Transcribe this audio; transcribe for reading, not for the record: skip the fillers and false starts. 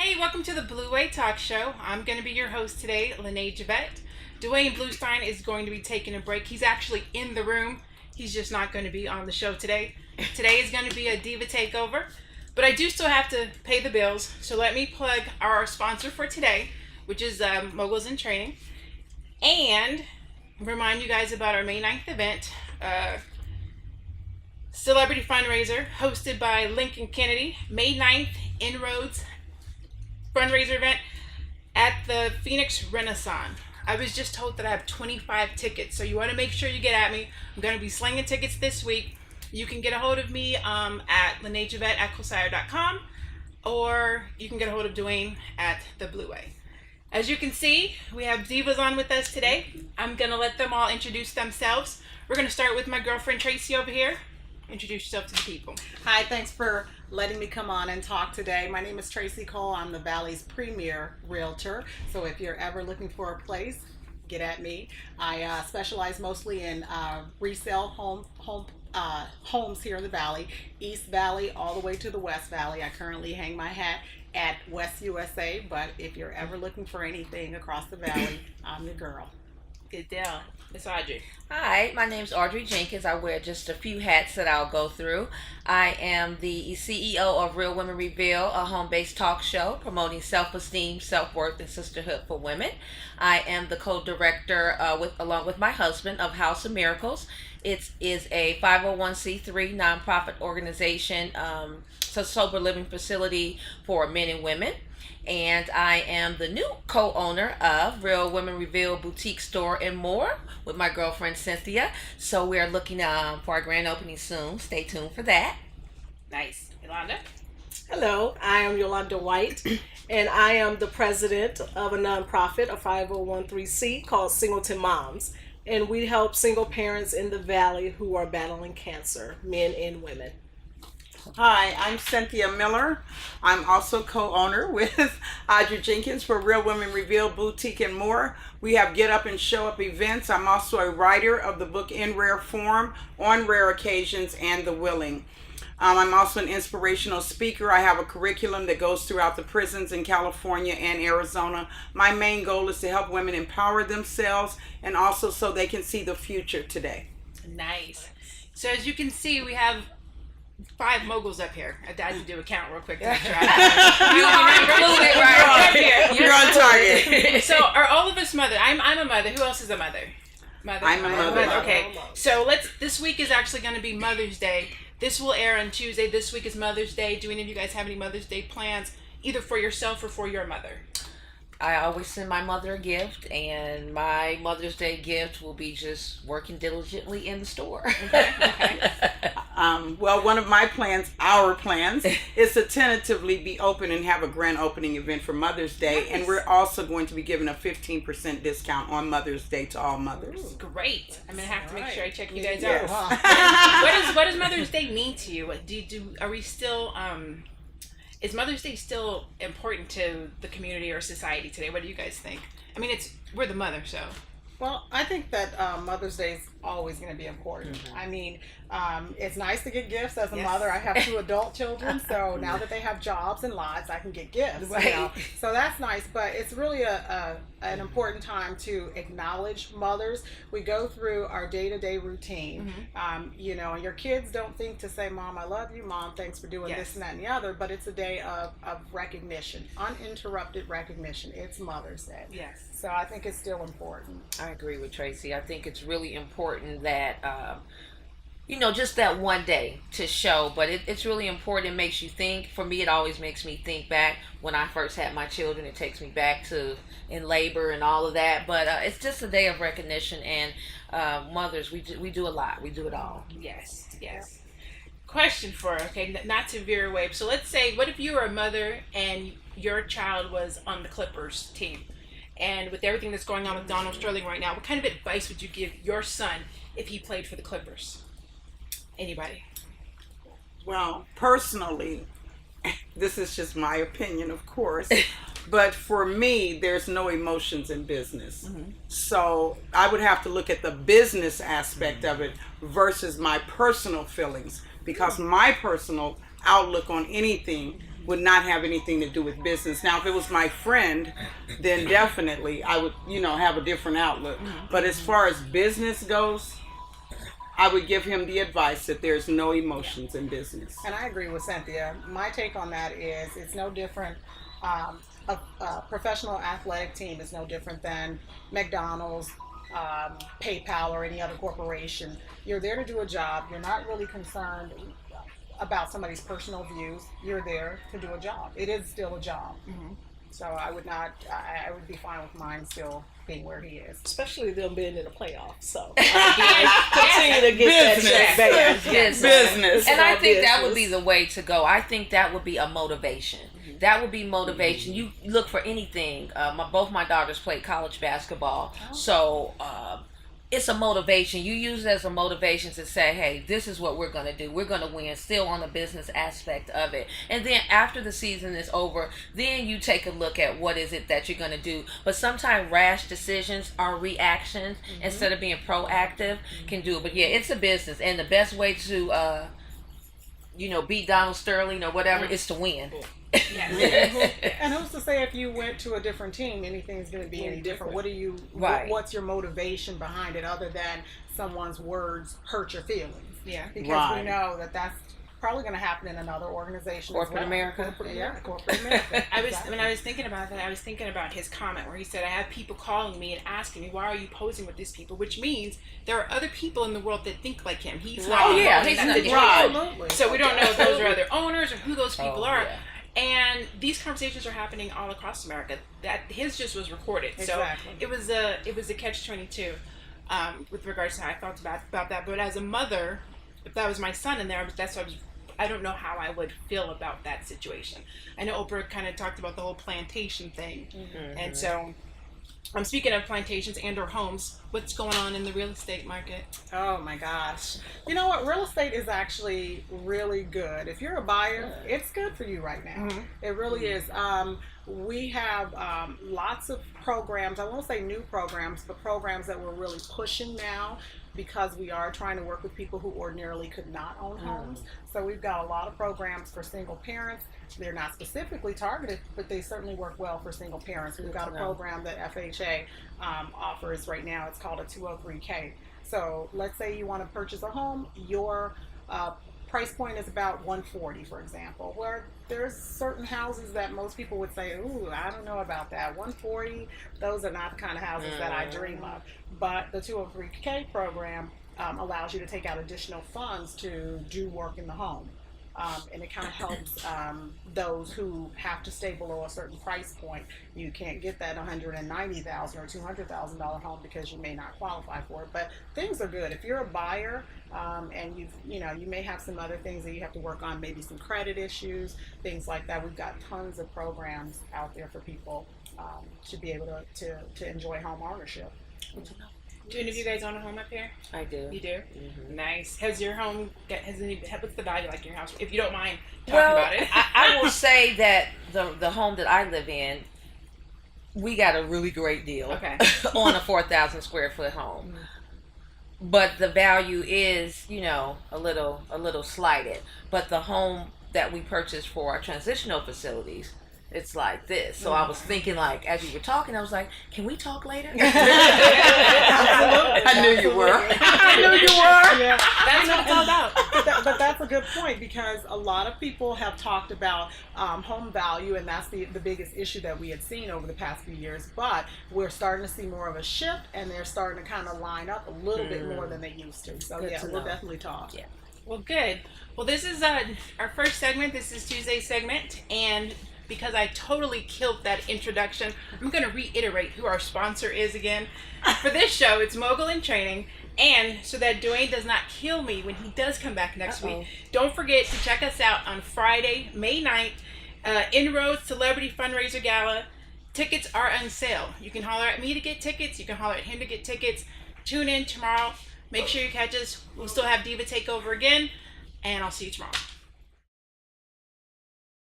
Hey, welcome to the Blue Way Talk Show. I'm going to be your host today, Lanee Jevet. Dwayne Bluestein is going to be taking a break. He's actually in the room. He's just not going to be on the show today. Today is going to be a Diva Takeover, but I do still have to pay the bills. So let me plug our sponsor for today, which is Moguls in Training, and remind you guys about our May 9th event, celebrity fundraiser hosted by Lincoln Kennedy. May 9th, Inroads fundraiser event at the Phoenix Renaissance. I was just told that I have 25 tickets, so you want to make sure you get at me. I'm going to be slinging tickets this week. You can get a hold of me at laneejevet@quillsire.com, or you can get a hold of Dwayne at the Blue Way. As you can see, we have divas on with us today. I'm going to let them all introduce themselves. We're going to start with my girlfriend Tracy over here. Introduce yourself to the people. Hi, thanks for letting me come on and talk today. My name is Tracy Cole. I'm the Valley's premier realtor. So if you're ever looking for a place, get at me. I specialize mostly in resale homes here in the Valley, East Valley all the way to the West Valley. I currently hang my hat at West USA, but if you're ever looking for anything across the Valley, I'm your girl. Good deal. It's Audrey. Hi, my name's Audrey Jenkins. I wear just a few hats that I'll go through. I am the CEO of Real Women Reveal, a home-based talk show promoting self-esteem, self-worth, and sisterhood for women. I am the co-director along with my husband of House of Miracles. It is a 501c3 nonprofit organization, it's a sober living facility for men and women. And I am the new co-owner of Real Women Reveal Boutique Store and More with my girlfriend Cynthia. So we're looking for our grand opening soon. Stay tuned for that. Nice. Yolanda? Hello, I am Yolanda White, and I am the president of a nonprofit, a 501c called Singleton Moms. And we help single parents in the Valley who are battling cancer, men and women. Hi, I'm Cynthia Miller. I'm also co-owner with Audrey Jenkins for Real Women Reveal Boutique and More. We have get up and show up events. I'm also a writer of the book In Rare Form, On Rare Occasions, and The Willing. I'm also an inspirational speaker. I have a curriculum that goes throughout the prisons in California and Arizona. My main goal is to help women empower themselves and also so they can see the future today. Nice. So as you can see, we have 5 moguls up here. I had to do a count real quick to make sure You are included right here. You're on target. So are all of us mother? I'm a mother. Who else is a mother? I'm a mother. Okay. So this week is actually going to be Mother's Day. This will air on Tuesday. This week is Mother's Day. Do any of you guys have any Mother's Day plans, either for yourself or for your mother? I always send my mother a gift, and my Mother's Day gift will be just working diligently in the store. Okay. Well, one of my plans, our plans, is to tentatively be open and have a grand opening event for Mother's Day. Nice. And we're also going to be giving a 15% discount on Mother's Day to all mothers. Ooh, great. I'm going to have to make sure I check you guys Yes. out. What does Mother's Day mean to you? Are we still... is Mother's Day still important to the community or society today? What do you guys think? I mean, we're the mother, so. Well, I think that Mother's Day is always going to be important. Mm-hmm. I mean, it's nice to get gifts as a mother. I have 2 adult children, so now that they have jobs and lives, I can get gifts. Right. You know? So that's nice, but it's really an important time to acknowledge mothers. We go through our day-to-day routine, and your kids don't think to say, Mom, I love you, Mom, thanks for doing this and that and the other, but it's a day of recognition, uninterrupted recognition. It's Mother's Day. Yes. So I think it's still important. I agree with Tracy. I think it's really important that, just that one day to show, but it's really important. It makes you think. For me, it always makes me think back when I first had my children. It takes me back to in labor and all of that. But it's just a day of recognition, and mothers, we do a lot. We do it all. Yes. Question for her, okay, not to veer away. So let's say, what if you were a mother and your child was on the Clippers team? And with everything that's going on with Donald Sterling right now, what kind of advice would you give your son if he played for the Clippers? Anybody? Well, personally, this is just my opinion, of course, but for me, there's no emotions in business. Mm-hmm. So I would have to look at the business aspect of it versus my personal feelings, because my personal outlook on anything would not have anything to do with business. Now, if it was my friend, then definitely I would, have a different outlook. But as far as business goes, I would give him the advice that there's no emotions in business. And I agree with Cynthia. My take on that is it's no different. A professional athletic team is no different than McDonald's, PayPal, or any other corporation. You're there to do a job. You're not really concerned about somebody's personal views. You're there to do a job. It is still a job. So I would be fine with mine still being where he is. Especially them being in the playoffs. So continue to get Business. that check back. Business. And I think that business. would be the way to go. I think that would be a motivation. That would be motivation. You look for anything. Both my daughters played college basketball, so it's a motivation. You use it as a motivation to say, hey, this is what we're going to do. We're going to win, still on the business aspect of it. And then after the season is over, then you take a look at what is it that you're going to do. But sometimes rash decisions are reactions instead of being proactive can do it. But yeah, it's a business. And the best way to, beat Donald Sterling or whatever is to win. And who's to say if you went to a different team, anything's going to be any different? What's your motivation behind it other than someone's words hurt your feelings? Yeah. Because we know that that's probably going to happen in another organization. Corporate America. Corporate America. When I was thinking about that, I was thinking about his comment where he said, I have people calling me and asking me, why are you posing with these people? Which means there are other people in the world that think like him. He's not. Oh, yeah. He's He's not. not. Absolutely. So we don't know if those are other owners or who those people are. Yeah. And these conversations are happening all across America. That his just was recorded, Exactly. So it was a catch-22 with regards to how I felt about that. But as a mother, if that was my son in there, I don't know how I would feel about that situation. I know Oprah kind of talked about the whole plantation thing, and so I'm speaking of plantations and or homes. What's going on in the real estate market? Oh my gosh. You know what? Real estate is actually really good. If you're a buyer, it's good for you right now. It really is. We have lots of programs. I won't say new programs, but programs that we're really pushing now because we are trying to work with people who ordinarily could not own homes. So we've got a lot of programs for single parents. They're not specifically targeted, but they certainly work well for single parents. We've got a program that FHA offers right now. It's called a 203K. So let's say you want to purchase a home, your price point is about $140, for example, where there's certain houses that most people would say, ooh, I don't know about that. $140, those are not the kind of houses that I dream of. But the 203K program allows you to take out additional funds to do work in the home. And it kind of helps those who have to stay below a certain price point. You can't get that $190,000 or $200,000 home because you may not qualify for it. But things are good. If you're a buyer and you may have some other things that you have to work on, maybe some credit issues, things like that. We've got tons of programs out there for people to be able to enjoy home ownership. Do any of you guys own a home up here? I do. You do? Nice. Has your home what's the value like in your house? If you don't mind talking Well, about it. I will say that the home that I live in, we got a really great deal on a 4,000 square foot home. But the value is, a little slighted. But the home that we purchased for our transitional facilities, it's like this. So I was thinking, as you were talking, I was like, can we talk later? I knew you were. I knew you were. Yeah. That's what it's all about. But that's a good point because a lot of people have talked about home value, and that's the biggest issue that we had seen over the past few years. But we're starting to see more of a shift, and they're starting to kind of line up a little bit more than they used to. So Good to we'll know. definitely talk. Yeah. Well, good. Well, this is our first segment. This is Tuesday's segment, and because I totally killed that introduction, I'm going to reiterate who our sponsor is again. For this show, it's Mogul in Training. And so that Dwayne does not kill me when he does come back next week, don't forget to check us out on Friday, May 9th, Inroads Celebrity Fundraiser Gala. Tickets are on sale. You can holler at me to get tickets. You can holler at him to get tickets. Tune in tomorrow. Make sure you catch us. We'll still have Diva Takeover again. And I'll see you tomorrow.